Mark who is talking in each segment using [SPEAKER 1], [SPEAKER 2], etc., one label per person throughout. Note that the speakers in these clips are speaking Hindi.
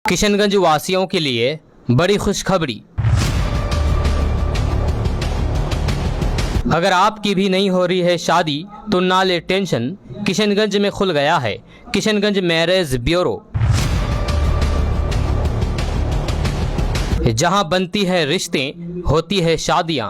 [SPEAKER 1] किशनगंज वासियों के लिए बड़ी खुशखबरी। अगर आपकी भी नहीं हो रही है शादी तो ना ले टेंशन, किशनगंज में खुल गया है किशनगंज मैरिज ब्यूरो। जहां बनती है रिश्ते, होती है शादियां।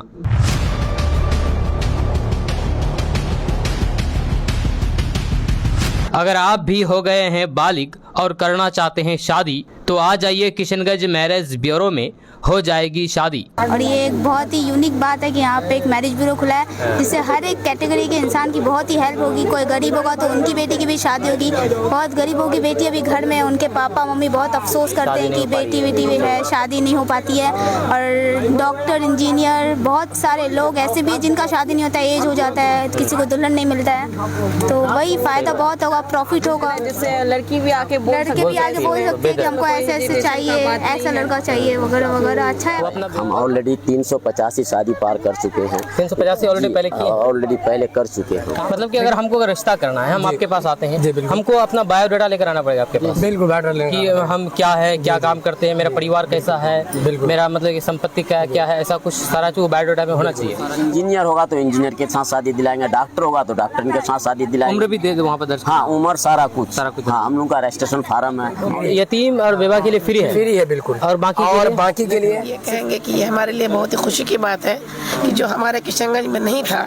[SPEAKER 1] अगर आप भी हो गए हैं बालिग और करना चाहते हैं शादी तो आ जाइए किशनगंज मैरिज ब्यूरो में, हो जाएगी शादी।
[SPEAKER 2] और ये एक बहुत ही यूनिक बात है कि यहाँ पे एक मैरिज ब्यूरो खुला है जिससे हर एक कैटेगरी के इंसान की बहुत ही हेल्प होगी। कोई गरीब होगा तो उनकी बेटी की भी शादी होगी। बहुत गरीबों की बेटी अभी घर में, उनके पापा मम्मी बहुत अफसोस करते हैं कि बेटी भी है, शादी नहीं हो पाती है। और डॉक्टर, इंजीनियर, बहुत सारे लोग ऐसे भी जिनका शादी नहीं होता, एज हो जाता है, किसी को दुल्हन नहीं मिलता है। तो वही फ़ायदा बहुत होगा, प्रॉफिट होगा।
[SPEAKER 3] जिससे लड़की भी आके बोल सकती
[SPEAKER 2] है कि हमको ऐसे ऐसे चाहिए, ऐसा लड़का चाहिए वगैरह वगैरह। अच्छा है।
[SPEAKER 4] हम ऑलरेडी 385 शादी पार कर चुके हैं।
[SPEAKER 1] 385 ऑलरेडी पहले किए?
[SPEAKER 4] ऑलरेडी पहले कर चुके हैं।
[SPEAKER 1] मतलब कि अगर हमको अगर रिश्ता करना है, हम आपके पास आते हैं, हमको अपना बायोडाटा लेकर आना पड़ेगा आपके पास।
[SPEAKER 5] बिल्कुल, बायोडाटा
[SPEAKER 1] कि हम क्या है, क्या काम करते हैं, मेरा परिवार कैसा है, मेरा मतलब कि संपत्ति क्या है, ऐसा कुछ सारा चीज बायोडाटा में होना चाहिए।
[SPEAKER 4] इंजीनियर होगा तो इंजीनियर के साथ शादी दिलाएंगे, डॉक्टर होगा तो डॉक्टर के साथ शादी दिलाएंगे।
[SPEAKER 1] उम्र भी दे दो वहाँ पर दर्ज।
[SPEAKER 4] हाँ, उम्र सारा कुछ। हाँ, हम लोग का रजिस्ट्रेशन फार्म है।
[SPEAKER 1] यतीम और विवाह के लिए फ्री है
[SPEAKER 5] बिल्कुल।
[SPEAKER 1] और बाकी के लिए
[SPEAKER 6] ये कहेंगे कि ये हमारे लिए बहुत ही खुशी की बात है कि जो हमारे किशनगंज में नहीं था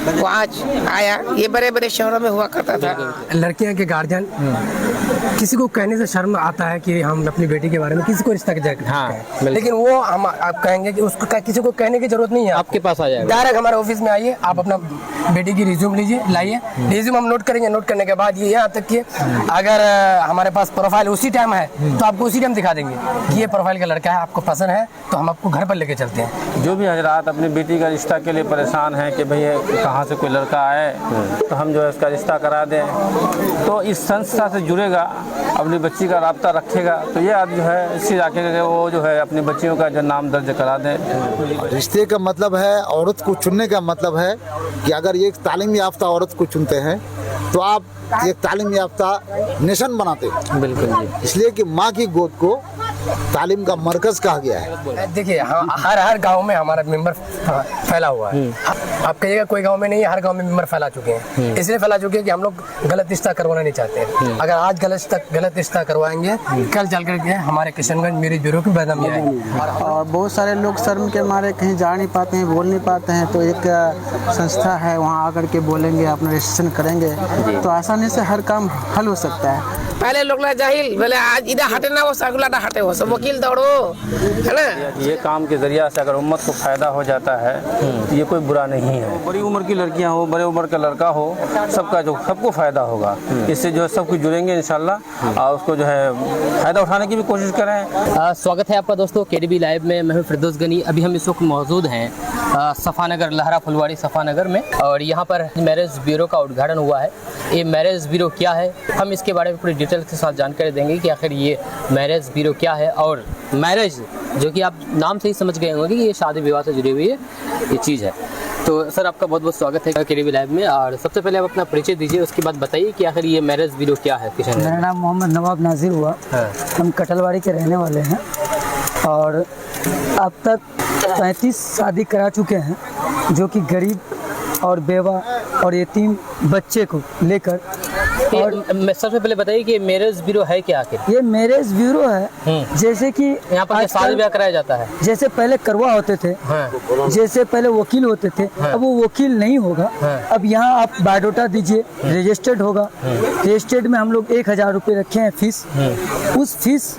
[SPEAKER 6] वो आज आया। ये बड़े बड़े शहरों में हुआ करता था।
[SPEAKER 5] लड़कियां के गार्जियन किसी को कहने से शर्म आता है कि हम अपनी बेटी के बारे में किसी को रिश्ता
[SPEAKER 1] हाँ,
[SPEAKER 5] लेकिन वो हम आप कहेंगे कि उसको किसी को कहने की जरूरत नहीं है।
[SPEAKER 1] आपके पास आ जाएगा,
[SPEAKER 5] डायरेक्ट हमारे ऑफिस में आइए, आप अपना बेटी की रिज्यूम लीजिए, लाइए। रिज्यूम हम नोट करेंगे, नोट करने के बाद ये यहाँ तक कि अगर हमारे पास प्रोफाइल उसी टाइम है तो आपको उसी टाइम दिखा देंगे कि ये प्रोफाइल का लड़का है, आपको पसंद है तो हम आपको घर पर लेके चलते हैं।
[SPEAKER 7] जो भी हजरात अपनी बेटी का रिश्ता के लिए परेशान हैं कि भैया कहाँ से कोई लड़का आए तो हम जो है उसका रिश्ता करा दें, तो इस संस्था से जुड़ेगा, अपनी बच्ची का राब्ता रखेगा, तो ये आज जो है इसी इलाके के वो जो है अपनी बच्चियों का जो नाम दर्ज करा दें।
[SPEAKER 8] रिश्ते का मतलब है, औरत को चुनने का मतलब है कि अगर एक तालीम याफ्ता औरत को चुनते हैं तो आप एक तालीम याफ्ता नेशन बनाते हैं।
[SPEAKER 1] बिल्कुल।
[SPEAKER 8] इसलिए कि माँ की गोद को तालीम का मरकज कहा गया है।
[SPEAKER 5] देखिए, हर गांव में हमारा मेंबर फैला हुआ है। आप कहिएगा कोई गांव में नहीं है, हर गांव में मेंबर फैला चुके हैं। इसलिए फैला चुके हैं कि हम लोग गलत रिश्ता करवाना नहीं चाहते हैं। अगर आज गलत रिश्ता करवाएंगे, कल चल करके हमारे किशनगंज मैरिज ब्यूरो की बदनामी आएगी।
[SPEAKER 9] और बहुत सारे लोग शर्म के मारे कहीं जा नहीं पाते हैं, बोल नहीं पाते हैं, तो एक संस्था है, वहाँ आकर के बोलेंगे, अपना रजिस्ट्रेशन करेंगे तो आसानी से हर काम हल हो सकता है।
[SPEAKER 6] पहले लोग ना जाहिल बोले आज इधर हटे ना वो सागुलाटा हटे हो, सब वकील दौड़ो, है ना।
[SPEAKER 7] ये काम के जरिया से अगर उम्मत को फायदा हो जाता है तो ये कोई बुरा नहीं है। बड़ी उम्र की लड़कियां हो, बड़े उम्र का लड़का हो, सबको फायदा होगा। इससे जो है सब कुछ जुड़ेंगे इंशाल्लाह और उसको जो है फायदा उठाने की भी कोशिश करें।
[SPEAKER 1] स्वागत है आपका दोस्तों केडीबी लाइव में। मैं हूं फिरदौस गनी। अभी हम इस वक्त मौजूद हैं सफ़ानगर, लहरा फुलवाड़ी सफ़ानगर में, और यहाँ पर मैरिज ब्यूरो का उद्घाटन हुआ है। ये मैरिज ब्यूरो क्या है, हम इसके बारे में पूरी डिटेल के साथ जानकारी देंगे कि आखिर ये मैरिज ब्यूरो क्या है। और मैरिज जो कि आप नाम से ही समझ गए होंगे कि ये शादी विवाह से जुड़ी हुई ये चीज़ है। तो सर, आपका बहुत बहुत स्वागत है केडीबी लाइव में। और सबसे पहले आप अपना परिचय दीजिए, उसके बाद बताइए कि आखिर ये मैरिज ब्यूरो क्या है।
[SPEAKER 10] मेरा नाम मोहम्मद नवाब नाजिर हुआ। हम कटलवाड़ी के रहने वाले हैं और अब तक 35 शादी करा चुके हैं, जो कि गरीब और बेवा और यतीम बच्चे को लेकर।
[SPEAKER 1] और सबसे पहले बताइए कि मैरिज ब्यूरो है क्या आखिर?
[SPEAKER 10] ये मैरिज ब्यूरो है जैसे कि
[SPEAKER 1] यहाँ पर शादी ब्याह कराया जाता है।
[SPEAKER 10] जैसे पहले करवा होते थे, जैसे पहले वकील होते थे, अब वो वकील नहीं होगा। अब यहाँ आप बायोडाटा दीजिए, रजिस्टर्ड होगा। रजिस्टर्ड में हम लोग 1000 रुपये रखे हैं फीस। उस फीस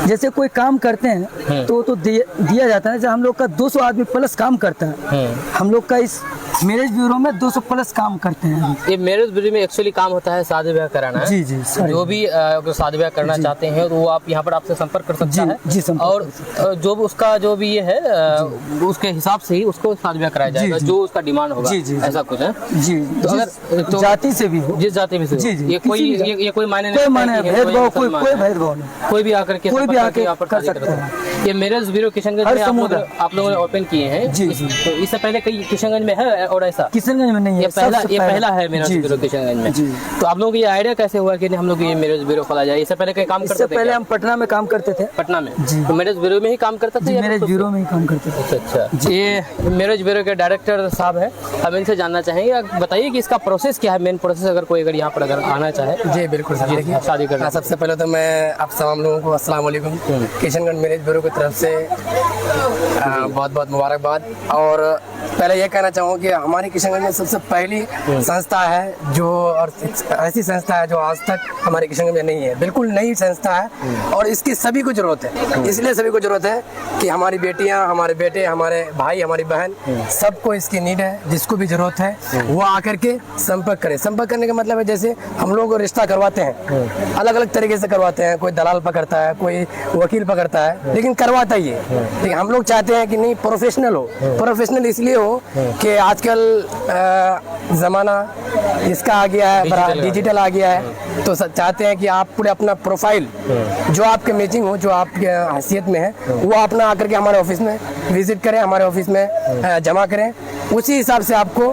[SPEAKER 10] जैसे कोई काम करते हैं तो दिया जाता है। जैसे हम लोग का 200 आदमी प्लस काम करता है, हम लोग का इस मैरिज ब्यूरो में 200 प्लस काम करते हैं।
[SPEAKER 1] ये मैरिज ब्यूरो में एक्चुअली काम होता है शादी ब्याह कराना है।
[SPEAKER 10] जी जी,
[SPEAKER 1] जो भी अगर शादी ब्याह करना चाहते हैं तो वो आप यहाँ पर आपसे संपर्क कर सकता है।
[SPEAKER 10] जी,
[SPEAKER 1] और जो उसका जो भी ये है उसके हिसाब से ही उसको शादी ब्याह कराया जाएगा, जो उसका डिमांड होगा। ऐसा कुछ है
[SPEAKER 10] जी।
[SPEAKER 1] तो अगर
[SPEAKER 10] जाति से भी हो,
[SPEAKER 1] जिस जाति में से
[SPEAKER 10] जी,
[SPEAKER 1] ये कोई मायने
[SPEAKER 10] नहीं, भेदभाव कोई भेदभाव नहीं,
[SPEAKER 1] कोई भी आकर के
[SPEAKER 10] कर सकता है।
[SPEAKER 1] ये मैरिज ब्यूरो किशनगंज
[SPEAKER 10] हर
[SPEAKER 1] में
[SPEAKER 10] समूह का।
[SPEAKER 1] आप लोगों ने ओपन किए हैं।
[SPEAKER 10] जी।
[SPEAKER 1] तो इससे पहले कई किशनगंज में है और ऐसा
[SPEAKER 10] किशनगंज में नहीं है,
[SPEAKER 1] ये
[SPEAKER 10] सबसे
[SPEAKER 1] पहला है मैरिज
[SPEAKER 10] जी,
[SPEAKER 1] ब्यूरो किशनगंज में।
[SPEAKER 10] जी।
[SPEAKER 1] तो आप लोगों को ये आइडिया कैसे हुआ कि हम लोग ये मैरिज ब्यूरो खोला जाए? इससे पहले कहीं काम करते
[SPEAKER 10] इससे
[SPEAKER 1] थे
[SPEAKER 10] पहले
[SPEAKER 1] क्या?
[SPEAKER 10] हम पटना में काम करते थे।
[SPEAKER 1] पटना में
[SPEAKER 10] जी।
[SPEAKER 1] तो मैरिज ब्यूरो में ही काम करता था
[SPEAKER 10] जी,
[SPEAKER 1] या
[SPEAKER 10] मैरिज
[SPEAKER 1] फिर
[SPEAKER 10] ब्यूरो में ही काम करते थे।
[SPEAKER 1] अच्छा। ये मैरिज ब्यूरो के डायरेक्टर साहब हैं, हम इनसे जानना चाहेंगे। बताइए कि इसका प्रोसेस क्या है, मेन प्रोसेस, अगर कोई यहाँ पर अगर आना चाहे।
[SPEAKER 5] जी बिल्कुल सर, देखिए
[SPEAKER 1] शादी करना।
[SPEAKER 5] सबसे पहले तो मैं आप तमाम लोगों को अस्सलाम वालेकुम। किशनगंज मैरिज ब्यूरो की तरफ से बहुत बहुत मुबारकबाद। और पहले ये कहना चाहूँगा कि हमारी किशनगंज में सबसे पहली संस्था है जो, और ऐसी संस्था है जो आज तक हमारे किशनगंज में नहीं है, बिल्कुल नई संस्था है और इसकी सभी को जरूरत है। इसलिए सभी को जरूरत है कि हमारी बेटियां, हमारे बेटे, हमारे भाई, हमारी बहन, सबको इसकी नीड है। जिसको भी जरूरत है वो आकर के संपर्क करें। संपर्क करने का मतलब है जैसे हम लोग रिश्ता करवाते हैं, अलग अलग तरीके से करवाते हैं। कोई दलाल पकड़ता है, कोई वकील पकड़ता है, लेकिन करवाता ही है। लेकिन हम लोग चाहते हैं कि नहीं, प्रोफेशनल हो। प्रोफेशनल इसलिए हो कि आजकल ज़माना इसका आ गया है, डिजिटल आ गया है, तो चाहते हैं कि आप पूरे अपना प्रोफाइल जो आपके मैचिंग हो, जो आपके हैसियत में है, वो अपना आकर के हमारे ऑफिस में विजिट करें, हमारे ऑफिस में जमा करें। उसी हिसाब से आपको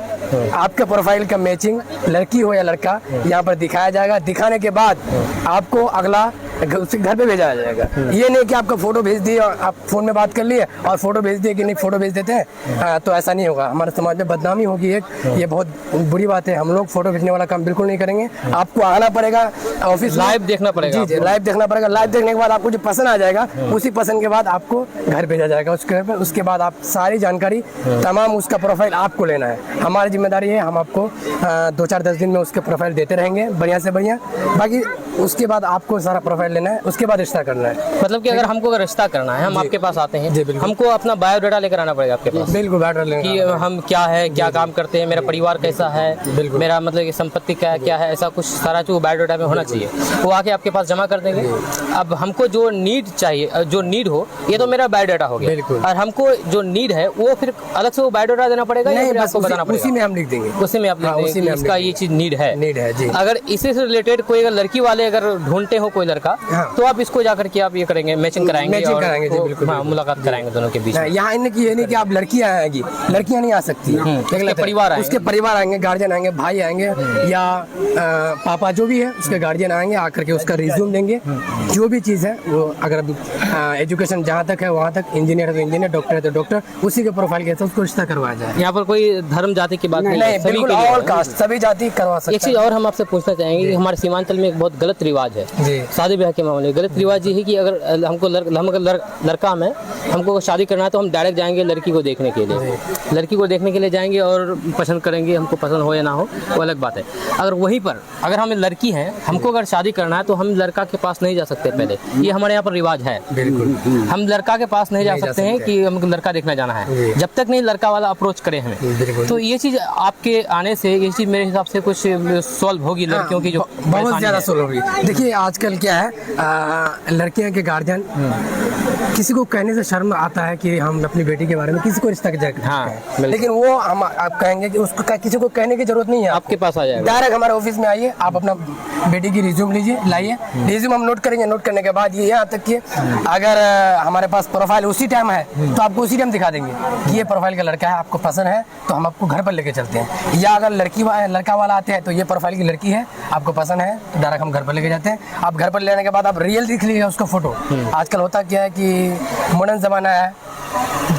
[SPEAKER 5] आपके प्रोफाइल का मैचिंग, लड़की हो या लड़का, यहाँ पर दिखाया जाएगा। दिखाने के बाद आपको अगला उसके घर पे भेजा जाएगा। ये नहीं कि आपका फोटो भेज दिए और आप फोन में बात कर लिए और फोटो भेज दिए कि नहीं फोटो भेज देते हैं, तो ऐसा नहीं होगा। हमारे समाज में बदनामी होगी एक, ये बहुत बुरी बात है। हम लोग फोटो भेजने वाला काम बिल्कुल नहीं करेंगे। आपको आना पड़ेगा ऑफिस,
[SPEAKER 1] लाइव देखना पड़ेगा।
[SPEAKER 5] जी, लाइव देखना पड़ेगा। लाइव देखने के बाद आपको जो पसंद आ जाएगा, उसी पसंद के बाद आपको घर भेजा जाएगा उसके घर पे। उसके बाद आप सारी जानकारी, तमाम उसका प्रोफाइल आपको लेना है। हमारी जिम्मेदारी है, हम आपको 2-4-10 दिन में उसके प्रोफाइल देते रहेंगे, बढ़िया से बढ़िया। बाकी उसके बाद आपको सारा प्रोफाइल लेना है, उसके बाद रिश्ता करना है।
[SPEAKER 1] मतलब कि अगर हमको रिश्ता करना है, हम आपके पास आते हैं, हमको अपना बायोडाटा लेकर आना पड़ेगा आपके पास।
[SPEAKER 5] बिल्कुल, बायोडाटा
[SPEAKER 1] कि हम क्या है, क्या काम करते हैं, मेरा परिवार कैसा है, मेरा मतलब कि संपत्ति क्या है, ऐसा कुछ सारा जो बायोडाटा में होना चाहिए, वो आके आपके पास जमा कर देंगे। अब हमको जो नीड चाहिए, जो नीड हो, ये तो मेरा बायोडाटा हो गया, और हमको जो नीड है वो फिर अलग से वो बायोडाटा देना पड़ेगा या फिर आपको बताना पड़ेगा?
[SPEAKER 5] उसी में हम लिख देंगे,
[SPEAKER 1] उसी में आप लिख देंगे इसका ये चीज नीड है
[SPEAKER 5] जी।
[SPEAKER 1] अगर इसी से रिलेटेड कोई अगर लड़की वाले अगर ढूंढते हो कोई लड़का, तो आप इसको जाकर के आप ये करेंगे, मैचिंग कराएंगे,
[SPEAKER 5] जी बिल्कुल,
[SPEAKER 1] मुलाकात कराएंगे दोनों के बीच।
[SPEAKER 5] यहाँ ये नहीं कि आप लड़कियां आएंगी, लड़कियां नहीं आ सकती, उसके परिवार आएंगे, गार्जियन आएंगे, भाई आएंगे या पापा जो भी है उसके गार्जियन आएंगे, आकर के उसका रिज्यूम देंगे, जो भी चीज़ है वो। अगर एजुकेशन जहाँ तक है वहाँ तक, इंजीनियर है तो इंजीनियर, डॉक्टर है तो डॉक्टर, उसी के प्रोफाइल के साथ उसको रिश्ता करवाया जाए।
[SPEAKER 1] यहाँ पर कोई धर्म जाति की बात नहीं,
[SPEAKER 5] बिल्कुल ऑल कास्ट, सभी जाति करवा सकते हैं।
[SPEAKER 1] एक चीज और हम आपसे पूछना चाहेंगे कि हमारे सीमांचल में एक बहुत गलत रिवाज है शादी ब्याह के मामले में। गलत रिवाज ये है कि अगर हमको लड़का में हमको शादी करना है तो हम डायरेक्ट जाएंगे लड़की को देखने के लिए, लड़की को देखने के लिए जाएंगे और पसंद करेंगे, हमको पसंद हो या ना हो वो अलग बात है। अगर वहीं पर अगर हम लड़की हैं, हमको अगर शादी करना है तो हम लड़का के पास नहीं जा सकते पहले, ये हमारे यहाँ पर रिवाज है।
[SPEAKER 5] बिल्कुल,
[SPEAKER 1] हम लड़का के पास नहीं जा सकते हैं कि हमको लड़का देखना जाना है, जब तक नहीं लड़का वाला अप्रोच करे हमें। तो ये चीज आपके आने से ये चीज मेरे हिसाब से कुछ सॉल्व होगी, लड़कियों की जो
[SPEAKER 5] बहुत ज्यादा सॉल्व होगी। देखिए आजकल क्या है, लड़कियां के गार्जियन किसी को कहने से शर्म आता है कि हम अपनी बेटी के बारे में किसी को रिश्ता
[SPEAKER 1] हाँ,
[SPEAKER 5] लेकिन वो हम आप कहेंगे कि उसको किसी को कहने की जरूरत नहीं है,
[SPEAKER 1] आपके पास आ जाएगा।
[SPEAKER 5] डायरेक्ट हमारे ऑफिस में आइए, आप अपना बेटी की रिज्यूम लीजिए, लाइए, रिज्यूम हम नोट करेंगे। नोट करने के बाद ये यहाँ तक कि अगर हमारे पास प्रोफाइल उसी टाइम है तो आपको उसी टाइम दिखा देंगे कि ये प्रोफाइल का लड़का है, आपको पसंद है तो हम आपको घर पर लेके चलते हैं। या अगर लड़का वाला आते हैं तो ये प्रोफाइल की लड़की है, आपको पसंद है तो डायरेक्ट हम घर पर लेके जाते हैं। आप घर पर लेने के बाद आप रियल दिख लीजिएगा उसका फोटो। आजकल होता क्या है कि मॉडर्न जमाना है,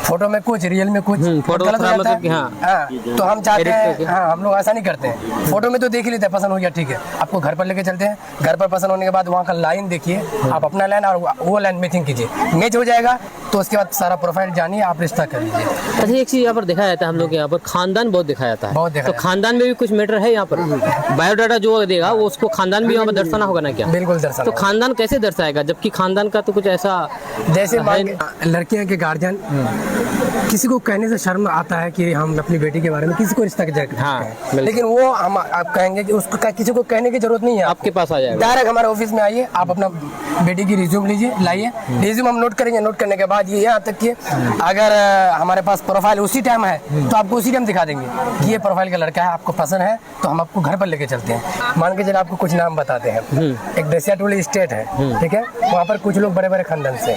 [SPEAKER 5] फोटो में कुछ, रियल में कुछ,
[SPEAKER 1] फोटो
[SPEAKER 5] गलत हो जाता है।
[SPEAKER 1] हाँ,
[SPEAKER 5] तो हम चाहते हैं, हाँ, हम लोग ऐसा नहीं करते हैं। फोटो में तो देख ही लेते हैं, पसंद हो गया ठीक है, आपको घर पर लेके चलते हैं। घर पर पसंद होने के बाद वहाँ का लाइन देखिए, आप अपना लाइन और वो लाइन मैचिंग कीजिए, मैच हो जाएगा तो उसके बाद सारा प्रोफाइल जानिए, आप रिश्ता कर लीजिए।
[SPEAKER 1] अच्छा, एक चीज यहाँ पर दिखाया जाता है, हम लोग यहाँ पर खानदान बहुत दिखाया जाता है,
[SPEAKER 5] बहुत दिखाया।
[SPEAKER 1] तो खानदान में भी कुछ मैटर है यहाँ पर? बायोडाटा जो देगा वो उसको खानदान भी यहाँ पर दर्शाना होगा ना क्या?
[SPEAKER 5] बिल्कुल दर्शाना।
[SPEAKER 1] तो खानदान कैसे दर्शाएगा, जबकि खानदान का तो कुछ ऐसा
[SPEAKER 5] जैसे लड़कियां के गार्जियन किसी को कहने से शर्म आता है कि हम अपनी बेटी के बारे में किसी को रिश्ता के जगह
[SPEAKER 1] हाँ,
[SPEAKER 5] हैं, लेकिन वो हम आप कहेंगे कि उसको किसी को कहने की जरूरत नहीं है,
[SPEAKER 1] आपके पास आ जाएगा।
[SPEAKER 5] डायरेक्ट हमारे ऑफिस में आइए, आप अपना बेटी की रिज्यूम लीजिए, लाइए, रिज्यूम हम नोट करेंगे, नोट करने के बाद ये यहाँ तक कि अगर हमारे पास प्रोफाइल उसी टाइम है तो आपको उसी टाइम दिखा देंगे कि ये प्रोफाइल का लड़का है, आपको पसंद है तो हम आपको घर पर लेके चलते हैं। मान के चलिए आपको कुछ नाम बताते हैं, एक देसियाटोली स्टेट है, ठीक है, वहाँ पर कुछ लोग बड़े बड़े खानदान से,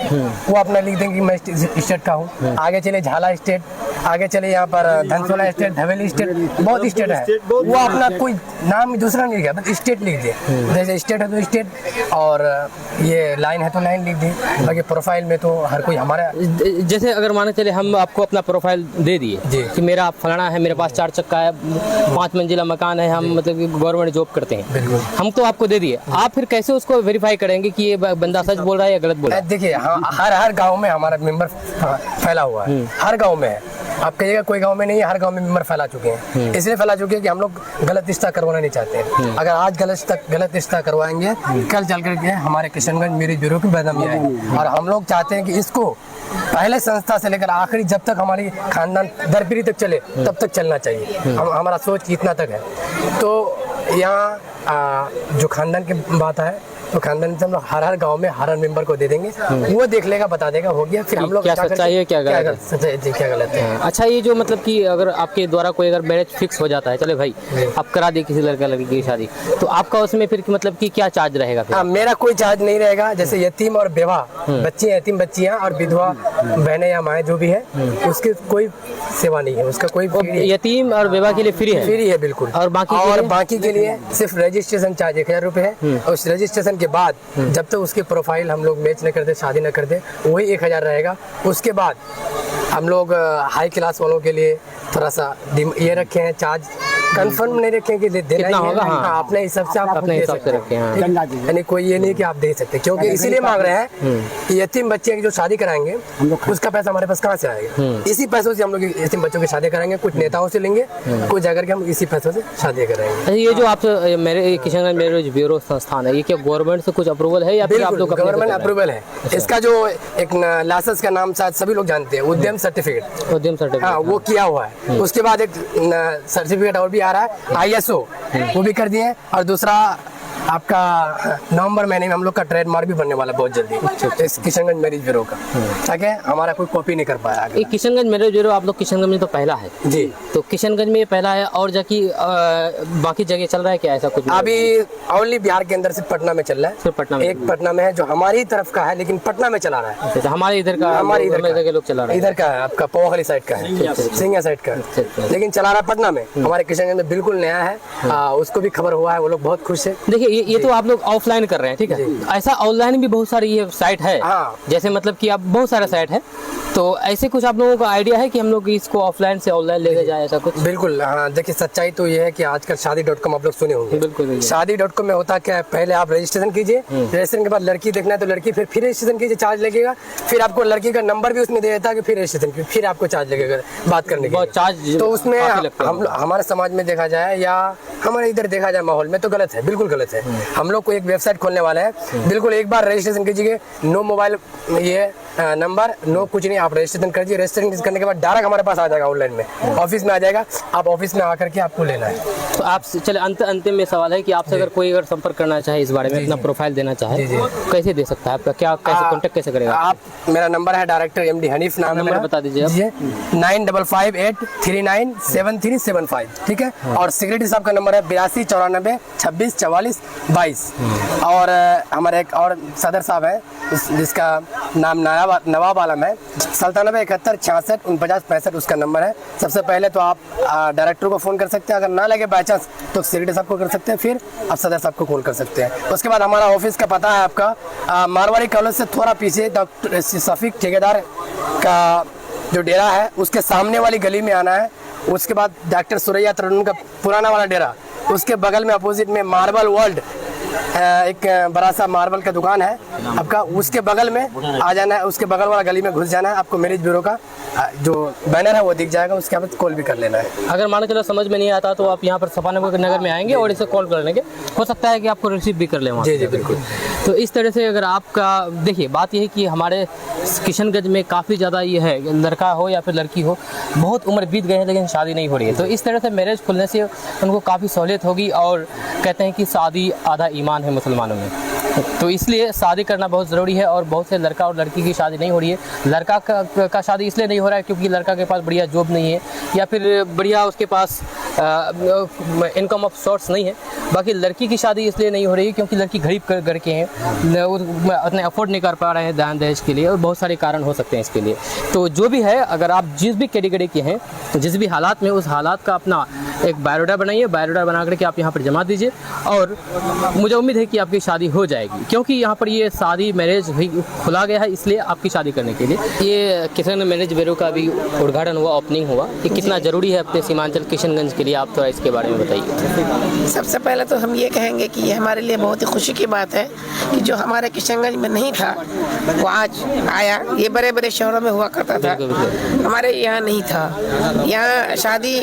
[SPEAKER 5] वो अपना लिख देंगे कि मैं स्टेट का हूँ। आगे चले झाला स्टेट, आगे चले यहाँ पर धनसोला स्टेट, धवेली स्टेट, बहुत स्टेट है, वो अपना कोई नाम दूसरा नहीं लिखा, बस स्टेट लिख दिए। जैसे स्टेट है तो स्टेट, और ये लाइन है तो लाइन लिख दी। बाकी प्रोफाइल में तो हर कोई हमारा,
[SPEAKER 1] जैसे अगर मान के चले हम आपको अपना प्रोफाइल दे दिए कि मेरा फलाना है, मेरे पास 4 चक्का है, 5 मंजिला मकान है, हम मतलब गवर्नमेंट जॉब करते हैं, हम तो आपको दे दिए, आप फिर कैसे उसको वेरीफाई करेंगे कि ये बंदा सच बोल रहा है या गलत बोल रहा है?
[SPEAKER 5] देखिए हर गांव में हमारा मेंबर फैला हुआ है, हर गांव में है। आप कहिएगा कोई गांव में नहीं है, हर गांव में मेंबर फैला चुके हैं। इसलिए फैला चुके हैं कि हम लोग गलत रिश्ता करवाना नहीं चाहते हैं। अगर आज गलत रिश्ता करवाएंगे, कल चल करके हमारे किशनगंज मैरिज ब्यूरो की बदनामी आएगी। और हम लोग चाहते हैं कि इसको पहले संस्था से लेकर आखिरी जब तक हमारी खानदान दर पीढ़ी तक चले तब तक चलना चाहिए। हमारा सोच इतना तक है। तो यहाँ जो खानदान की बात है, तो खानदान से हम लोग हर गांव में हर मेंबर को दे देंगे, वो देख लेगा, बता देगा, हो गया। फिर हम लोग
[SPEAKER 1] क्या सच्चाई है क्या गलत है। अच्छा, ये जो मतलब कि अगर आपके द्वारा कोई अगर मैरिज फिक्स हो जाता है, चले भाई आप करा दिए किसी लड़का लड़की की शादी, तो आपका उसमें फिर मतलब कि क्या चार्ज रहेगा फिर?
[SPEAKER 5] मेरा कोई चार्ज नहीं रहेगा। जैसे यतीम और विवाह बच्चे, यतीम बच्चियां और विधवा बहनें या माएँ जो भी है, उसकी कोई सेवा नहीं है, उसका कोई
[SPEAKER 1] यतीम और विवाह के लिए फ्री है
[SPEAKER 5] बिल्कुल।
[SPEAKER 1] और बाकी
[SPEAKER 5] के लिए सिर्फ रजिस्ट्रेशन चार्ज 1000 रुपए है। और उस रजिस्ट्रेशन के बाद जब तक उसकी प्रोफाइल हम लोग मैच न कर दे, शादी न कर दे, वही 1000 रहेगा। उसके बाद हम लोग हाई क्लास वालों के लिए थोड़ा सा ये रखे हैं चार्ज, कंफर्म नहीं रखें कि देना होगा। हाँ, अपने हिसाब से आप
[SPEAKER 1] अपने हिसाब से रखें।
[SPEAKER 5] यानी कोई ये नहीं कि आप दे सकते, क्योंकि इसीलिए मांग रहे हैं कि यतीम बच्चे की जो शादी कराएंगे उसका पैसा हमारे पास कहाँ से आएगा? इसी पैसों से हम लोग यतीम बच्चों की शादी कराएंगे, कुछ नेताओं से लेंगे, कुछ जाकर के हम इसी पैसों से शादी कराएंगे।
[SPEAKER 1] ये जो आप मेरे किशनगंज मैरिज ब्यूरो संस्थान है, ये क्या गवर्नमेंट से कुछ अप्रूवल है या फिर आप लोग?
[SPEAKER 5] गवर्नमेंट अप्रूवल है। इसका जो एक लाइसेंस का नाम शायद सभी लोग जानते हैं, उद्यम सर्टिफिकेट। हाँ, वो किया हुआ है। उसके बाद एक सर्टिफिकेट और भी आ रहा है, ISO, वो भी कर दिए। और दूसरा आपका नवंबर महीने में हम लोग का ट्रेडमार्क भी बनने वाला बहुत जल्दी, इस किशनगंज मैरिज ब्यूरो का, ताकि हमारा कोई कॉपी नहीं कर पाया।
[SPEAKER 1] ये किशनगंज मैरिज ब्यूरो आप लोग किशनगंज में तो पहला है
[SPEAKER 5] जी,
[SPEAKER 1] तो किशनगंज में ये पहला है, और जाकि बाकी जगह चल रहा है क्या ऐसा कुछ?
[SPEAKER 5] अभी ओनली बिहार के अंदर सिर्फ पटना में चल रहा है।
[SPEAKER 1] सिर्फ पटना में?
[SPEAKER 5] एक पटना में है जो हमारी तरफ का है, लेकिन पटना में चला रहा है।
[SPEAKER 1] हमारे इधर का,
[SPEAKER 5] हमारे इधर
[SPEAKER 1] के लोग चला रहे हैं।
[SPEAKER 5] इधर का है, आपका पोखली साइड का है, सिंघिया साइड का, लेकिन चला रहा है पटना में। हमारे किशनगंज में बिल्कुल नया है, उसको भी खबर हुआ है, वो लोग बहुत खुश है।
[SPEAKER 1] देखिए ये तो आप लोग ऑफलाइन कर रहे हैं, ठीक है। ऐसा ऑनलाइन भी बहुत सारी ये साइट है, जैसे मतलब कि आप बहुत सारा साइट है, तो ऐसे कुछ आप लोगों का आइडिया है कि हम लोग इसको ऑफलाइन से ऑनलाइन लेके जाए, ऐसा कुछ?
[SPEAKER 5] बिल्कुल। हाँ, देखिए सच्चाई तो ये है कि आजकल शादी.com आप लोग सुने होंगे।
[SPEAKER 1] बिल्कुल।
[SPEAKER 5] शादी.com में होता क्या है, पहले आप रजिस्ट्रेशन कीजिए, रजिस्ट्रेशन के बाद लड़की देखना है तो लड़की, फिर रजिस्ट्रेशन कीजिए, चार्ज लगेगा। फिर आपको लड़की का नंबर भी उसमें दे देता है कि फिर रजिस्ट्रेशन, फिर आपको चार्ज लगेगा बात करने के लिए।
[SPEAKER 1] चार्ज
[SPEAKER 5] तो उसमें हम हमारे समाज में देखा जाए या हमारे इधर देखा जाए माहौल में, तो गलत है, बिल्कुल गलत है। हम लोग को एक वेबसाइट खोलने वाला है, बिल्कुल एक बार रजिस्ट्रेशन कीजिए, नो मोबाइल ये नंबर, नो कुछ नहीं, आप रजिस्ट्रेशन करिए। रजिस्ट्रेशन करने के बाद डायरेक्ट हमारे पास आ जाएगा, ऑनलाइन में ऑफिस में आ जाएगा। आप ऑफिस में आकर के आपको लेना है।
[SPEAKER 1] तो आप चले अंतिम में सवाल है कि आपसे अगर कोई अगर संपर्क करना चाहे इस बारे में, अपना प्रोफाइल देना चाहे, कैसे दे सकता है? आपका क्या, कैसे कॉन्टेक्ट कैसे करेगा?
[SPEAKER 5] आप, मेरा नंबर है डायरेक्टर MD हनीफ, नाम
[SPEAKER 1] नंबर बता दीजिए।
[SPEAKER 5] 9558397375, ठीक है। और सेक्रेटरी साहब का नंबर है 8294264422। और हमारे एक और सदर साहब है जिसका नाम नवाब आलम है, 9771664965, उसका नंबर है। सबसे पहले तो आप डायरेक्टर को फ़ोन कर सकते हैं, अगर ना लगे बाई चांस तो सेक्रेटरी साहब को कर सकते हैं, फिर आप सदर साहब को कॉल कर सकते हैं। उसके बाद हमारा ऑफिस का पता है आपका मारवाड़ी कॉलेज से थोड़ा पीछे डॉक्टर शफीक ठेकेदार का जो डेरा है उसके सामने वाली गली में आना है। उसके बाद डॉक्टर सुरैया तरुण का पुराना वाला डेरा, उसके बगल में अपोजिट में मार्बल वर्ल्ड, एक बड़ा सा मार्बल का दुकान है आपका, उसके बगल में आ जाना है। उसके बगल वाला गली में घुस जाना है, आपको मैरिज ब्यूरो का जो बैनर है वो दिख जाएगा, उसके बाद कॉल भी कर लेना है।
[SPEAKER 1] अगर मान के चलो समझ में नहीं आता तो आप यहाँ पर सफानगर नगर में आएंगे और इसे कॉल कर लेंगे, हो सकता है कि आपको रिसीव भी कर ले वहाँ।
[SPEAKER 5] जी बिल्कुल।
[SPEAKER 1] तो इस तरह से अगर आपका देखिए, बात यह है कि हमारे किशनगंज में काफ़ी ज़्यादा ये है, लड़का हो या फिर लड़की हो, बहुत उम्र बीत गए हैं लेकिन शादी नहीं हो रही है। तो इस तरह से मैरिज खुलने से उनको काफ़ी सहूलियत होगी, और कहते हैं कि शादी आधा ईमान है मुसलमानों में, तो इसलिए शादी करना बहुत ज़रूरी है। और बहुत से लड़का और लड़की की शादी नहीं हो रही है। लड़का का शादी इसलिए नहीं हो रहा है क्योंकि लड़का के पास बढ़िया जॉब नहीं है, या फिर बढ़िया उसके पास इनकम ऑफ सोर्स नहीं है। बाकी लड़की की शादी इसलिए नहीं हो रही है क्योंकि लड़की गरीब घर के हैं, उतने अफोर्ड नहीं कर पा रहे हैं दान दहेज के लिए, और बहुत सारे कारण हो सकते हैं इसके लिए। तो जो भी है, अगर आप जिस भी कैटेगरी के हैं, जिस भी हालात में, उस हालात का अपना एक बायोडाटा बनाइए। बायोडाटा बना करके आप यहाँ पर जमा दीजिए, और मुझे उम्मीद है कि आपकी शादी हो जाएगी, क्योंकि यहाँ पर ये शादी मैरिज खुला गया है इसलिए आपकी शादी करने के लिए। ये किशनगंज मैरिज ब्यूरो का भी उद्घाटन हुआ, ओपनिंग हुआ। ये कितना ज़रूरी है अपने सीमांचल किशनगंज के लिए, आप थोड़ा इसके बारे में बताइए।
[SPEAKER 6] सबसे पहले तो हम ये कहेंगे कि ये हमारे लिए बहुत ही खुशी की बात है कि जो हमारे किशनगंज में नहीं था वो आज आया। ये बड़े बड़े शहरों में हुआ करता था, हमारे यहाँ नहीं था। यहाँ शादी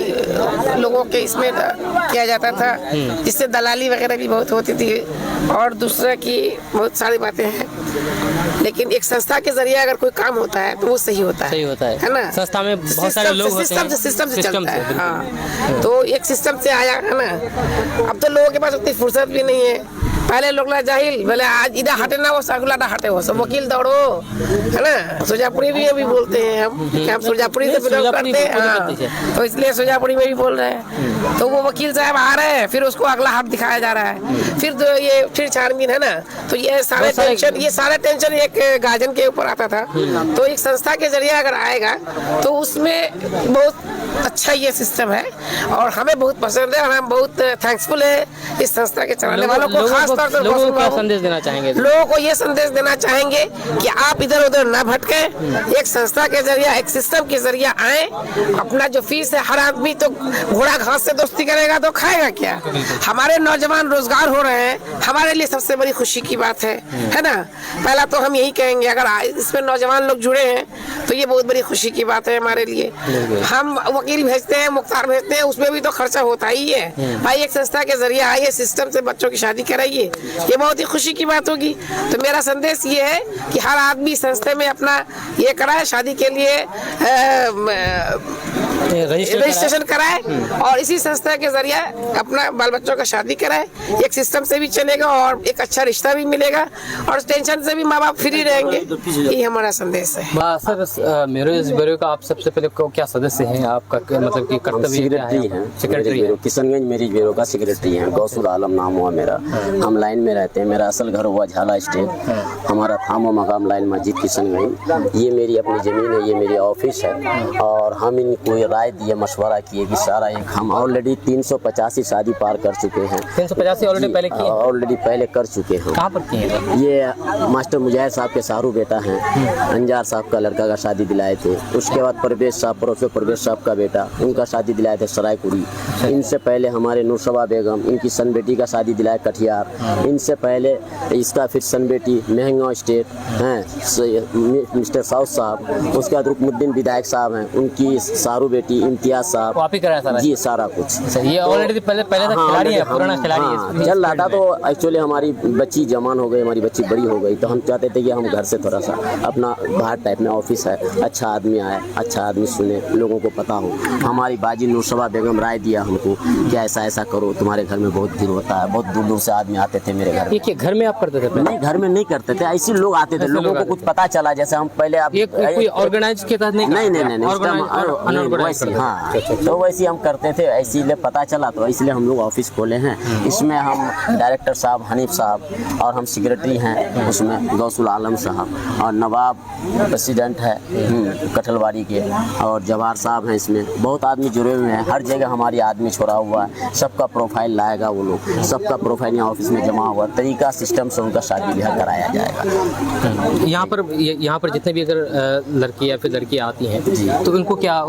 [SPEAKER 6] लोगों के इसमें किया जाता था, जिससे दलाली वगैरह भी बहुत होती थी, और दूसरा की बहुत सारी बातें हैं। लेकिन एक संस्था के जरिए अगर कोई काम होता है तो वो सही होता है ना।
[SPEAKER 1] संस्था में बहुत सारे लोग होते हैं,
[SPEAKER 6] सिस्टम से चलता है। हाँ, तो एक सिस्टम से आया है ना। अब तो लोगों के पास उतनी फुर्सत भी नहीं है। पहले लोग ना जाहिल, बोले आज इधर हटे ना वो सागुलाडा हटे हो, सब वकील दौड़ो, है ना। सुजापुरी भी अभी बोलते हैं हम, कि हम सुजापुरी से बिलोंग करते हैं। हाँ, तो इसलिए सुजापुरी में भी बोल रहे हैं। तो वो वकील साहब आ रहे हैं, फिर उसको अगला हाथ दिखाया जा रहा है, फिर छानबीन, है ना। तो ये सारे टेंशन एक गार्जियन के ऊपर आता था। तो एक संस्था के जरिए अगर आएगा तो उसमें बहुत अच्छा ये सिस्टम है, और हमें बहुत पसंद है, और हम बहुत थैंक्सफुल है इस संस्था के चलाने वालों को। खास तौर से
[SPEAKER 1] लोगों को क्या संदेश देना चाहेंगे?
[SPEAKER 6] लोगों को ये संदेश देना चाहेंगे कि आप इधर उधर ना भटके, एक संस्था के जरिए, एक सिस्टम के जरिए आए। अपना जो फीस है, हर आदमी तो घोड़ा घास से दोस्ती करेगा तो खाएगा क्या। हमारे नौजवान रोजगार हो रहे हैं, हमारे लिए सबसे बड़ी खुशी की बात है ना। पहला तो हम यही कहेंगे, अगर इसमें नौजवान लोग जुड़े हैं तो ये बहुत बड़ी खुशी की बात है हमारे लिए। हम वकील भेजते हैं, मुख्तार भेजते हैं, उसमें भी तो खर्चा होता ही है भाई। एक संस्था के जरिए आइए, सिस्टम से बच्चों की शादी कराइए, ये बहुत ही खुशी की बात होगी। तो मेरा संदेश ये है कि हर आदमी संस्था में अपना ये कराए, शादी के लिए रजिस्ट्रेशन कराए, और इसी संस्था के जरिए अपना बाल बच्चों का शादी कराए। एक सिस्टम से भी चलेगा और एक अच्छा रिश्ता भी मिलेगा, और टेंशन से भी माँ बाप फ्री रहेंगे। ये हमारा संदेश है।
[SPEAKER 1] सर, मैरिज ब्यूरो का आप सबसे पहले क्या सदस्य हैं? आपका मतलब कि कर्तव्य
[SPEAKER 4] सेक्रेटरी हैं, सेक्रेटरी किशनगंज मैरिज ब्यूरो का सेक्रेटरी हैं। गौसुल आलम नाम हुआ मेरा। हम लाइन में रहते हैं, मेरा असल घर हुआ झाला स्टेट, हमारा थाम व मकाम लाइन मस्जिद किशनगंज। ये मेरी अपनी ज़मीन है, ये मेरी ऑफिस है, और हम इनको राय दिए, मशवरा किए कि सारा एक हम ऑलरेडी 385 शादी पार कर चुके हैं।
[SPEAKER 1] 385
[SPEAKER 4] ऑलरेडी पहले कर चुके हैं।
[SPEAKER 1] कहाँ पर किए?
[SPEAKER 4] ये मास्टर मुजाहिद साहब के सारू बेटा हैं, अंजार साहब का लड़का का शादी दिलाए थे। उसके बाद परवेज साहब, प्रोफेसर परवेज साहब का बेटा, उनका शादी दिलाए थे सरायपुरी। इनसे पहले हमारे नूरशबा बेगम, इनकी सन बेटी का शादी दिलाए कटिहार। इनसे पहले इसका फिर सन बेटी महंगा स्टेट हैं, मिस्टर साउथ साहब। उसके बाद रुकमुद्दीन विधायक साहब हैं, उनकी सारू बेटी इम्तियाज साहब।
[SPEAKER 1] आप ही कराया सारा?
[SPEAKER 4] जी, सारा कुछ।
[SPEAKER 1] ये ऑलरेडी पहले तो खिलाड़ी है, पुराना खिलाड़ी है,
[SPEAKER 4] चल रहा था। तो एक्चुअली हमारी बच्ची जवान हो गई, हमारी बच्ची बड़ी हो गई, तो हम चाहते थे कि हम घर से थोड़ा सा अपना बाहर टाइप में ऑफिस है, अच्छा आदमी आए, अच्छा आदमी सुने, लोगों को पता हो। हमारी बाजी नूरशबा बेगम राय दिया हमको कि ऐसा ऐसा करो, तुम्हारे घर में बहुत भीड़ होता है, बहुत दूर दूर से आदमी आते थे मेरे घर।
[SPEAKER 1] ये घर में आप करते थे?
[SPEAKER 4] नहीं, घर में नहीं करते थे, ऐसे लोग आते थे, लोगों को कुछ पता चला। जैसे हम पहले आप
[SPEAKER 1] कोई ऑर्गेनाइज के तहत नहीं?
[SPEAKER 4] वैसे हाँ, तो वैसे हम करते थे, इसीलिए पता चला, तो इसलिए हम लोग ऑफिस खोले हैं। इसमें हम डायरेक्टर साहब हनीफ साहब, और हम सेक्रेटरी हैं उसमें गौसुल आलम साहब, और नवाब प्रेसिडेंट है कठलवाड़ी के, और जवाहर साहब हैं। इसमें बहुत आदमी जुड़े हुए हैं, हर जगह हमारी आदमी छोड़ा हुआ है। सबका प्रोफाइल लाएगा वो लोग, सबका प्रोफाइल यहाँ ऑफिस में जमा हुआ, तरीका सिस्टम से उनका शादी ब्याह कराया जाएगा।
[SPEAKER 1] यहाँ पर जितने भी अगर लड़के या फिर लड़कियाँ आती हैं तो उनको क्या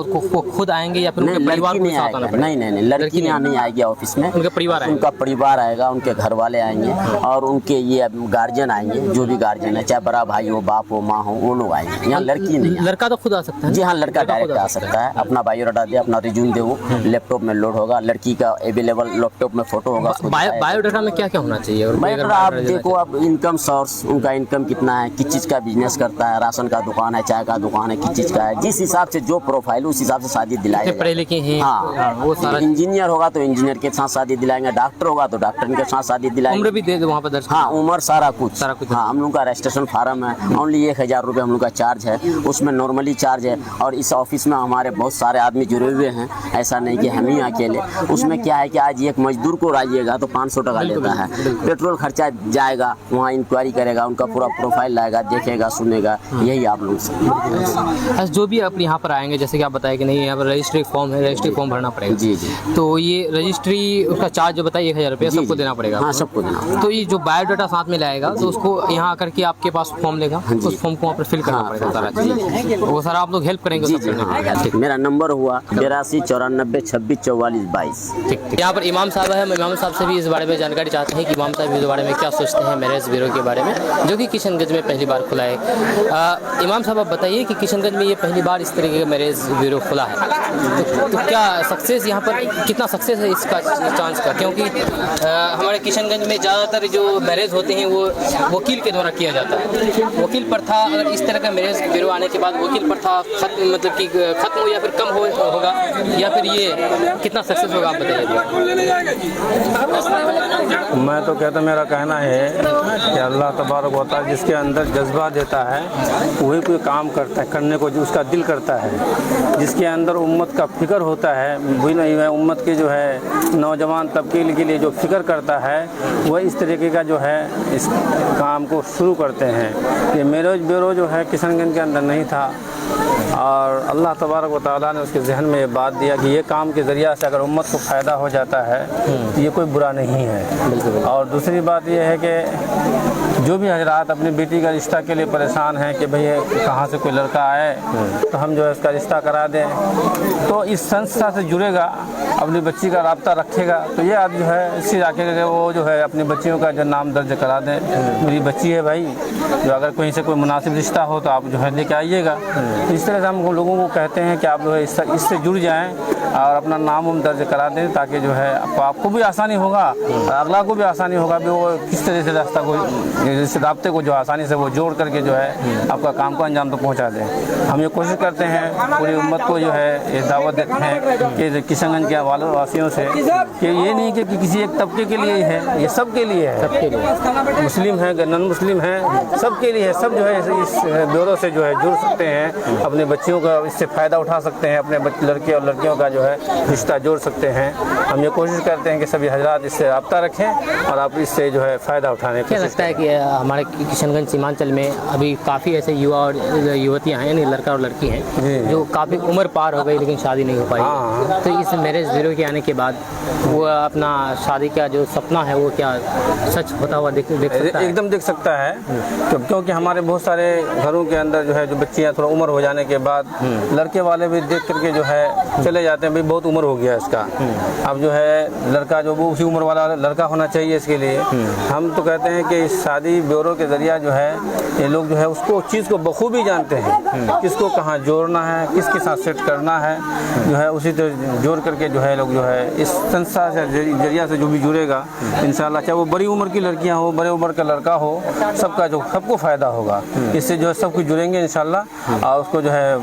[SPEAKER 1] खुद आएंगे या फिर उनके परिवार
[SPEAKER 4] लड़की
[SPEAKER 1] को
[SPEAKER 4] नहीं
[SPEAKER 1] साथ आना
[SPEAKER 4] आएगा,
[SPEAKER 1] पड़ेगा?
[SPEAKER 4] नहीं लड़की यहाँ नहीं आएगी ऑफिस में,
[SPEAKER 1] उनका परिवार आएगा?
[SPEAKER 4] उनका परिवार आएगा, उनके घर वाले आएंगे और उनके ये गार्जियन आएंगे, जो भी गार्जियन है, चाहे बड़ा भाई हो, बाप हो, माँ हो, वो लोग आएंगे। यहाँ लड़की नहीं है।
[SPEAKER 1] लड़का तो खुद आ सकता है?
[SPEAKER 4] जी हाँ, लड़का डायरेक्ट आ सकता है, अपना बायोडाटा दे, अपना रिज्यूम दे, वो लैपटॉप में लोड होगा, लड़की का अवेलेबल लैपटॉप में फोटो होगा।
[SPEAKER 1] बायोडाटा में क्या क्या होना चाहिए?
[SPEAKER 4] बायोडाटा आप देखो, अब इनकम सोर्स, उनका इनकम कितना है, किस चीज़ का बिजनेस करता है, राशन का दुकान है, चाय का दुकान है, किस चीज़ का है, जिस हिसाब से जो प्रोफाइल उस हिसाब से शादी दिलाएगा।
[SPEAKER 1] पढ़े लिखे हैं?
[SPEAKER 4] हाँ,
[SPEAKER 1] वो सारा।
[SPEAKER 4] इंजीनियर होगा तो इंजीनियर के साथ शादी दिलाएंगे, डॉक्टर होगा तो डॉक्टर के साथ शादी दिलाएंगे।
[SPEAKER 1] उम्र भी दे दो वहाँ पर दर्ज?
[SPEAKER 4] हाँ, उम्र सारा कुछ।
[SPEAKER 1] हाँ,
[SPEAKER 4] हम लोग का रजिस्ट्रेशन फार्म है, ओनली 1000 रुपये हम लोग का चार्ज है, उसमें नॉर्मली चार्ज है। और इस ऑफिस में हमारे बहुत सारे आदमी जुड़े हुए हैं, ऐसा नहीं कि हम ही अकेले। उसमें क्या है कि आज एक मजदूर को लाइएगा तो 500 टका लेता है, पेट्रोल खर्चा जाएगा, वहाँ इंक्वायरी करेगा, उनका पूरा प्रोफाइल लाएगा, देखेगा, सुनेगा, यही आप लोग से।
[SPEAKER 1] जो भी आप यहाँ पर आएंगे, जैसे कि आप बताए कि नहीं यहाँ पर रजिस्ट्री फॉर्म है, रजिस्ट्री फॉर्म भरना पड़ेगा।
[SPEAKER 4] जी।
[SPEAKER 1] तो ये रजिस्ट्री उसका चार्ज जो बताइए 1000 रुपये सबको देना पड़ेगा?
[SPEAKER 4] हाँ, सबको देना।
[SPEAKER 1] तो ये जो बायोडाटा साथ में लाएगा तो उसको यहाँ आकर के आपके पास फॉर्म लेगा, उस फॉर्म को वहाँ पर फिल करना पड़ेगा सारा चीज़। वो सारा आप लोग हेल्प करेंगे?
[SPEAKER 4] जी। मेरा नंबर हुआ 82 94 26 44 22।
[SPEAKER 1] ठीक। यहाँ पर इमाम साहब है, इमाम साहब से भी इस बारे में जानकारी चाहते हैं कि इमाम साहब इस बारे में क्या सोचते हैं मैरिज ब्यूरो के बारे में, जो कि किशनगंज में पहली बार खुला है। इमाम साहब आप बताइए कि किशनगंज में ये पहली बार इस तरीके का मैरिज ब्यूरो खुला है, तो क्या सक्सेस यहाँ पर कितना सक्सेस है इसका चांस का? क्योंकि हमारे किशनगंज में ज़्यादातर जो मैरिज होते हैं वो वकील के द्वारा किया जाता है। वकील प्रथा, अगर इस तरह का मैरिज ब्यूरो आने के बाद वकील प्रथा मतलब कि खत्म हो या फिर कम होगा, या फिर ये कितना सक्सेस होगा, आप बताइए।
[SPEAKER 7] मैं तो कहता, मेरा कहना है कि अल्लाह तबारक व तआला जिसके अंदर जज्बा देता है वही कोई काम करता है, करने को जो उसका दिल करता है। जिसके अंदर उम्मत का फिक्र होता है, वही नहीं है उम्मत के जो है नौजवान तबके के लिए जो फिक्र करता है, वह इस तरीके का जो है इस काम को शुरू करते हैं। ये मैरिज ब्यूरो जो है किशनगंज के अंदर नहीं था, और अल्लाह तबारक व तआला ने उसके जहन में ये बात दिया कि ये काम के ज़रिया से अगर उम्मत को फ़ायदा हो जाता है तो ये कोई बुरा नहीं है। और दूसरी बात ये है कि जो भी हजरात अपनी बेटी का रिश्ता के लिए परेशान हैं कि भाई कहाँ से कोई लड़का आए तो हम जो है उसका रिश्ता करा दें, तो इस संस्था से जुड़ेगा, अपनी बच्ची का रब्ता रखेगा, तो ये आप जो है इसी इलाके के वो जो है अपनी बच्चियों का जो नाम दर्ज करा दें, मेरी बच्ची है भाई, जो अगर कहीं से कोई मुनासिब रिश्ता हो तो आप जो है लेके आइएगा। इस तरह से हम लोगों को कहते हैं कि आप जो है इससे जुड़ जाएं और अपना नाम हम दर्ज करा दें, ताकि जो है आपको भी आसानी होगा और अगला को भी आसानी होगा भी वो किस तरह से रास्ता को, इस राब्ते को जो आसानी से वो जोड़ करके जो है आपका काम को अंजाम तो पहुंचा दें। हम ये कोशिश करते हैं, पूरी उम्मत को जो है ये दावत देते हैं कि किशनगंज के वासियों से कि ये नहीं कि किसी एक तबके के लिए ही है, ये सब के लिए है, सबके लिए, मुस्लिम है, नॉन मुस्लिम है, सबके लिए है। सब जो है इस ब्यूरो से जो है जुड़ सकते हैं, अपने बच्चियों का इससे फ़ायदा उठा सकते हैं, अपने लड़के और लड़कियों का जो है रिश्ता जोड़ सकते हैं। हम ये कोशिश करते हैं कि सभी हजरात इससे रब्ता रखें और आप इससे जो है फ़ायदा उठाने की
[SPEAKER 1] क्या लगता है कि हमारे किशनगंज सीमांचल में अभी काफ़ी ऐसे युवा और युवतियाँ हैं, यानी लड़का और लड़की हैं, जो काफ़ी उम्र पार हो गई लेकिन शादी नहीं हो पाई, तो इस मैरिज ब्यूरो के आने के बाद वो अपना शादी का जो सपना है वो क्या सच होता हुआ देख सकता है?
[SPEAKER 7] एकदम देख सकता है, क्योंकि हमारे बहुत सारे घरों के अंदर जो है जो बच्चियाँ थोड़ा उम्र हो जाने के बाद लड़के वाले भी देख करके जो है चले जाते हैं, भाई बहुत उम्र हो गया इसका, अब जो है लड़का जो वो उसी उम्र वाला लड़का होना चाहिए इसके लिए। हम तो कहते हैं कि इस शादी ब्यूरो के ज़रिया जो है ये लोग जो है उसको चीज़ को बखूबी जानते हैं, किसको कहाँ जोड़ना है, किसके साथ सेट करना है, जो है उसी तरह जोड़ करके जो है लोग जो है इस संस्था से जरिया से जो भी जुड़ेगा इंशाल्लाह, चाहे वो बड़ी उम्र की लड़कियां हो, बड़े उम्र का लड़का हो, सबको फ़ायदा होगा। इससे जो है सब कुछ जुड़ेंगे इंशाल्लाह, और उसको जो है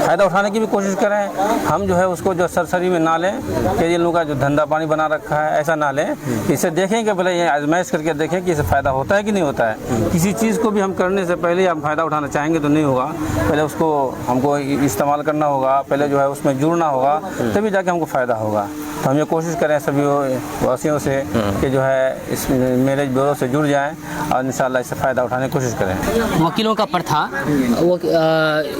[SPEAKER 7] फ़ायदा उठाने की भी कोशिश करें। हम जो है उसको जो सरसरी में ना लें कि ये लोगों का जो धंधा पानी बना रखा है, ऐसा ना लें। इसे देखें कि भले ये आजमाइश करके देखें कि इससे फ़ायदा होता है कि नहीं होता है। किसी चीज़ को भी हम करने से पहले हम फ़ायदा उठाना चाहेंगे तो नहीं होगा, पहले उसको हमको इस्तेमाल करना होगा, पहले जो है उसमें जुड़ना होगा, तभी जाके हमको फ़ायदा होगा। तो हम ये कोशिश करें सभी वासियों से कि जो है इस मैरिज ब्यूरो से जुड़ जाएं और इंशाल्लाह इससे फ़ायदा उठाने की कोशिश करें।
[SPEAKER 1] वकीलों का प्रथा,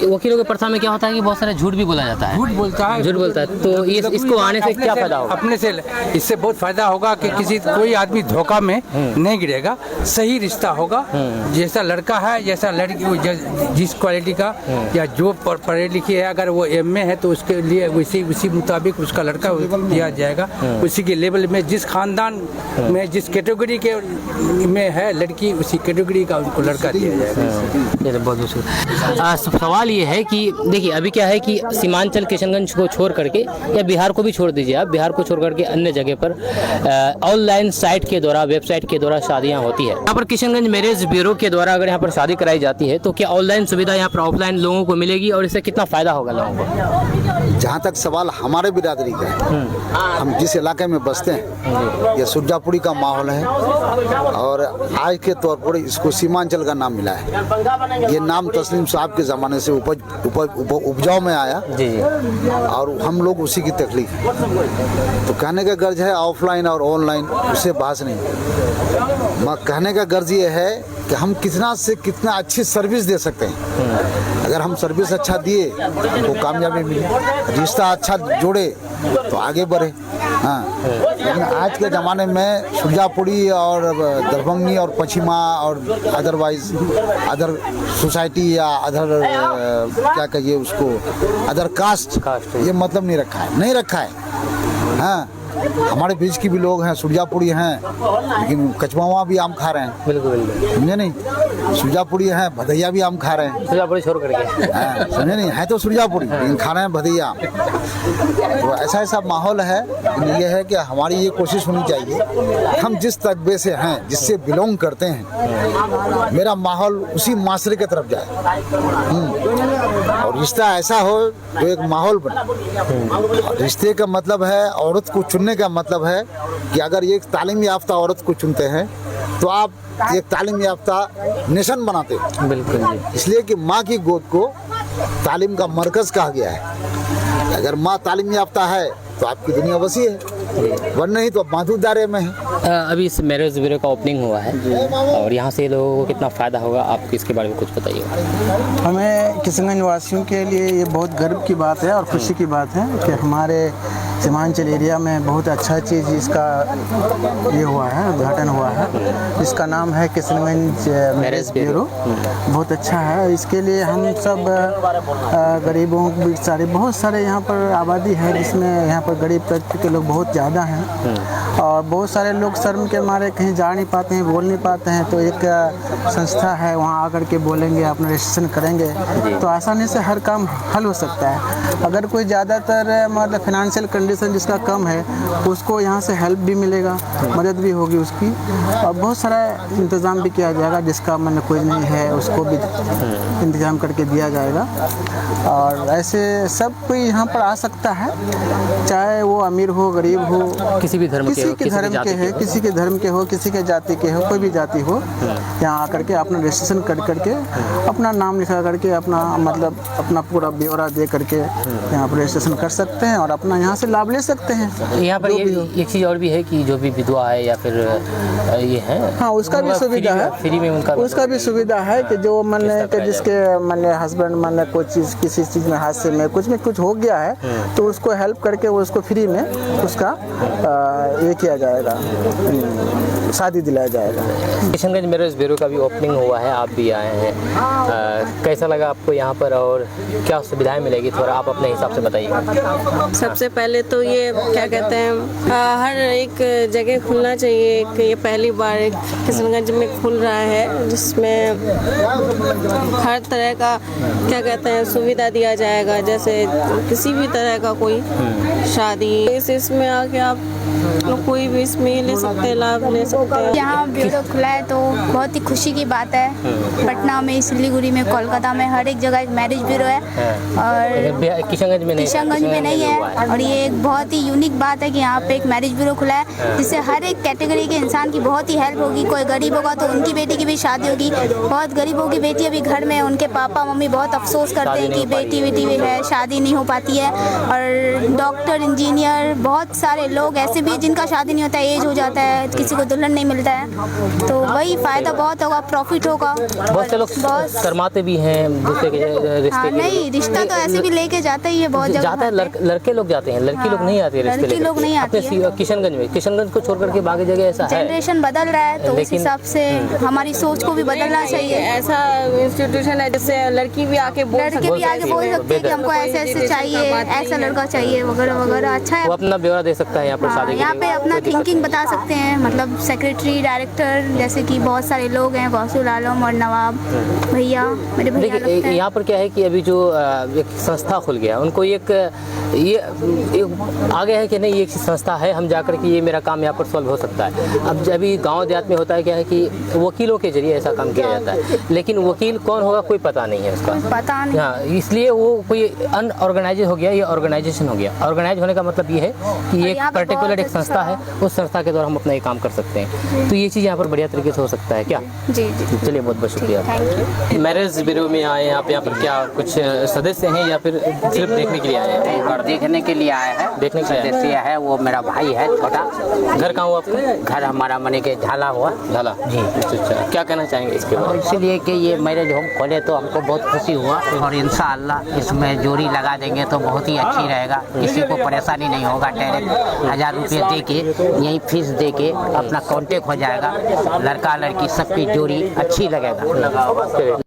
[SPEAKER 1] वकीलों की प्रथा में क्या होता है कि बहुत सारा झूठ भी बोला जाता है,
[SPEAKER 11] झूठ बोलता है,
[SPEAKER 1] तो इसको आने से क्या फायदा होगा?
[SPEAKER 11] अपने से इससे बहुत फायदा होगा कि कोई आदमी धोखा में नहीं गिरेगा, सही रिश्ता होगा। जैसा लड़का है, जैसा लड़की, जिस क्वालिटी का या जो पढ़े लिखे है, अगर वो MA है तो उसके लिए उसी मुताबिक उसका लड़का दिया जाएगा, उसी के लेवल में, जिस खानदान में जिस कैटेगरी के में है लड़की, उसी कैटेगरी का उनको लड़का दिया जाएगा।
[SPEAKER 1] ये तो बहुत सवाल ये है कि देखिए अभी क्या है कि सीमांचल किशनगंज को छोड़ करके या बिहार को भी छोड़ दीजिए, आप बिहार को छोड़ करके अन्य जगह पर ऑनलाइन साइट के द्वारा, वेबसाइट के द्वारा शादियां होती है। यहाँ पर किशनगंज मैरिज ब्यूरो के द्वारा अगर यहाँ पर शादी कराई जाती है तो क्या ऑनलाइन सुविधा यहाँ पर ऑफलाइन लोगों को मिलेगी और इससे कितना फायदा होगा लोगों को?
[SPEAKER 8] जहाँ तक सवाल हमारे बिरादरी का है, हम जिस इलाके में बसते हैं ये सुरजापुरी का माहौल है और आज के तौर पर इसको सीमांचल का नाम मिला है। ये नाम तस्लीम साहब के ज़माने से उपजाऊ में आया
[SPEAKER 1] जी।
[SPEAKER 8] और हम लोग उसी की तकलीफ है। तो कहने का गर्ज है ऑफलाइन और ऑनलाइन, उससे बहस नहीं। कहने का गर्ज ये है कि हम कितना से कितना अच्छी सर्विस दे सकते हैं। अगर हम सर्विस अच्छा दिए तो कामयाबी मिले, रिश्ता अच्छा जोड़े तो आगे बढ़े। हाँ, लेकिन आज के ज़माने में सुरजापुरी और दरभंगी और पश्चिमा और अदरवाइज अदर सोसाइटी या अदर क्या कहिए उसको, अदर कास्ट, ये मतलब नहीं रखा है। हाँ, हमारे बीच की भी लोग हैं, सुरजापुरी हैं, लेकिन कचमावा भी आम खा रहे हैं। बिल्कुल, समझे नहीं? सुरजापुरी हैं, भदैया भी आम खा रहे हैं,
[SPEAKER 1] सुरजापुरी छोड़ करके।
[SPEAKER 8] समझे नहीं? है तो सुरजापुरी लेकिन खा रहे हैं भदैया। तो ऐसा माहौल है। ये है कि हमारी ये कोशिश होनी चाहिए, हम जिस तबके से हैं, जिससे बिलोंग करते हैं, मेरा माहौल उसी माशरे की तरफ जाए और रिश्ता ऐसा हो तो एक माहौल बने। रिश्ते का मतलब है, औरत को चुनने का मतलब है कि अगर एक तालीम याफ्ता औरत को चुनते हैं तो आप एक तालीम याफ्ता नेशन बनाते हैं।
[SPEAKER 1] बिल्कुल,
[SPEAKER 8] इसलिए कि माँ की गोद को तालीम का मरकज़ कहा गया है। अगर माँ तालीम याफ्ता है तो आपकी दुनिया वसी है, वरना नहीं तो महदूद दायरे में है।
[SPEAKER 1] अभी इस मैरिज ब्यूरो का ओपनिंग हुआ है और यहाँ से लोगों को कितना फ़ायदा होगा, आप इसके बारे में कुछ बताइए।
[SPEAKER 9] हमें किशनगंज वासियों के लिए ये बहुत गर्व की बात है और खुशी की बात है कि हमारे सीमांचल एरिया में बहुत अच्छा चीज़ इसका ये हुआ है, उद्घाटन हुआ है। इसका नाम है किशनगंज मैरिज ब्यूरो। बहुत अच्छा है। इसके लिए हम सब गरीबों सारे बहुत सारे यहाँ पर आबादी है, जिसमें यहाँ पर गरीब तबके के लोग बहुत ज़्यादा हैं और बहुत सारे लोग शर्म के मारे कहीं जा नहीं पाते हैं, बोल नहीं पाते हैं। तो एक संस्था है, वहाँ आकर के बोलेंगे, अपना रजिस्ट्रेशन करेंगे तो आसानी से हर काम हल हो सकता है। अगर कोई ज़्यादातर मतलब फिनेंशियल कंडीशन जिसका कम है, उसको यहाँ से हेल्प भी मिलेगा, मदद भी होगी उसकी, और बहुत सारा इंतज़ाम भी किया जाएगा। जिसका मन कोई नहीं है उसको भी इंतज़ाम करके दिया जाएगा। और ऐसे सब कोई यहाँ पर आ सकता है, चाहे वो अमीर हो, गरीब हो,
[SPEAKER 1] किसी भी धर्म
[SPEAKER 9] किसी के धर्म के है, किसी के धर्म के हो, किसी के जाति के हो, कोई भी जाति हो, यहाँ आकर के अपना रजिस्ट्रेशन कर करके अपना नाम लिखा करके अपना मतलब अपना पूरा ब्यौरा दे करके यहाँ पर रजिस्ट्रेशन कर सकते हैं और अपना यहाँ से लाभ ले सकते हैं।
[SPEAKER 1] यहाँ पर एक चीज़ और भी है कि जो भी विधवा है या फिर ये है,
[SPEAKER 9] हाँ, उसका भी सुविधा है,
[SPEAKER 1] फ्री में उसका
[SPEAKER 9] भी सुविधा है कि जो मन के जिसके मन हस्बैंड मन कोई चीज़ किसी चीज़ में हादसे में कुछ हो गया है तो उसको हेल्प करके उसको फ्री में उसका ये किया जाएगा, शादी दिलाया जाएगा।
[SPEAKER 1] किशनगंज मैरिज ब्यूरो का भी ओपनिंग हुआ है, आप भी आए हैं, कैसा लगा आपको यहाँ पर और क्या सुविधाएं मिलेगी, थोड़ा आप अपने हिसाब से बताइए।
[SPEAKER 3] सबसे पहले तो ये क्या कहते हैं, हर एक जगह खुलना चाहिए। ये पहली बार किशनगंज में खुल रहा है जिसमें हर तरह का क्या कहते हैं सुविधा दिया जाएगा। जैसे किसी भी तरह का कोई शादी, इसमें आके आप कोई भी इसमें ले सकते हैं, लाभ ले सकते हैं।
[SPEAKER 2] यहाँ ब्यूरो खुला है तो बहुत ही खुशी की बात है। पटना में, सिलीगुड़ी में, कोलकाता में हर एक जगह एक मैरिज ब्यूरो है और
[SPEAKER 1] किशनगंज में नहीं
[SPEAKER 2] है। और ये एक बहुत ही यूनिक बात है कि यहाँ पे एक मैरिज ब्यूरो खुला है, जिससे हर एक कैटेगरी के इंसान की बहुत ही हेल्प होगी। कोई गरीब होगा तो उनकी बेटी की भी शादी होगी। बहुत गरीबों की बेटी अभी घर में, उनके पापा मम्मी बहुत अफसोस करते हैं कि बेटी बेटी भी है, शादी नहीं हो पाती है। और डॉक्टर, इंजीनियर, बहुत सारे लोग ऐसे भी जिनका शादी नहीं होता है, एज हो जाता है, किसी को दुल्हन नहीं मिलता है, तो वही फ़ायदा बहुत होगा, प्रॉफिट होगा।
[SPEAKER 1] बहुत से लोग शर्माते भी हैं दूसरे के रिश्ते
[SPEAKER 2] हाँ, नहीं, रिश्ता तो ऐसे भी लेके जाता ही है बहुत जगह।
[SPEAKER 1] जाता है, लड़के लोग जाते हैं, लड़की लोग नहीं आती है रिश्ते
[SPEAKER 2] लड़की लोग नहीं आती है।
[SPEAKER 1] किशनगंज को छोड़ करके बाकी जगह ऐसा है।
[SPEAKER 2] जनरेशन बदल रहा है, तो उस हिसाब से हमारी सोच को भी बदलना चाहिए।
[SPEAKER 3] ऐसा इंस्टीट्यूशन है जिससे लड़की भी आके बोल
[SPEAKER 2] लड़के भी आगे बोल सकते हैं कि हमको ऐसे ऐसे चाहिए, ऐसा लड़का चाहिए वगैरह वगैरह। अच्छा है,
[SPEAKER 1] वो अपना ब्यौरा दे सकता है यहाँ पर शादी के
[SPEAKER 2] यहाँ
[SPEAKER 1] लिए।
[SPEAKER 2] पे अपना थिंकिंग बता सकते हैं, मतलब सेक्रेटरी, डायरेक्टर, जैसे कि बहुत सारे लोग हैं, गौसुल आलम और नवाब भैया, मेरे भैया लगते
[SPEAKER 1] देखिए
[SPEAKER 2] हैं।
[SPEAKER 1] यहाँ पर क्या है कि अभी जो एक संस्था खुल गया, उनको एक आगे है कि नहीं, ये एक संस्था है, हम जाकर के ये मेरा काम यहाँ पर सॉल्व हो सकता है। अब अभी गांव देहात में होता है क्या है कि वकीलों के जरिए ऐसा काम किया जाता है, लेकिन वकील कौन होगा कोई पता नहीं है उसका,
[SPEAKER 2] पता नहीं।
[SPEAKER 1] हाँ, इसलिए वो कोई अनऑर्गेनाइज हो गया, ये ऑर्गेनाइजेशन हो गया। ऑर्गेनाइज होने का मतलब ये है कि एक पर्टिकुलर एक संस्था है, उस संस्था के द्वारा हम अपना ये काम कर सकते हैं। तो ये चीज़ यहाँ पर बढ़िया तरीके से हो सकता है। क्या
[SPEAKER 2] जी जी,
[SPEAKER 1] चलिए, बहुत बहुत शुक्रिया। मैरिज ब्यूरो में आए हैं आप, यहाँ पर क्या कुछ सदस्य हैं या फिर सिर्फ देखने के लिए आए हैं?
[SPEAKER 12] और देखने के लिए आया है,
[SPEAKER 1] देखने के लिए आए हैं।
[SPEAKER 12] सदस्य है, वो मेरा भाई है छोटा।
[SPEAKER 1] घर कहाँ हुआ आपका?
[SPEAKER 12] घर हमारा मने के झाला हुआ।
[SPEAKER 1] झाला जी। अच्छा, क्या कहना चाहेंगे इसके बारे में?
[SPEAKER 12] इसलिए कि ये मैरिज होम खोले तो हमको बहुत खुशी हुआ, और इंशाअल्लाह इसमें जोड़ी लगा देंगे तो बहुत ही अच्छी रहेगा, किसी को परेशानी नहीं होगा। डायरेक्ट 1000 रुपये दे के, यही फीस दे के अपना कॉन्टेक्ट हो जाएगा, लड़का लड़की सबकी जोड़ी अच्छी लगेगा।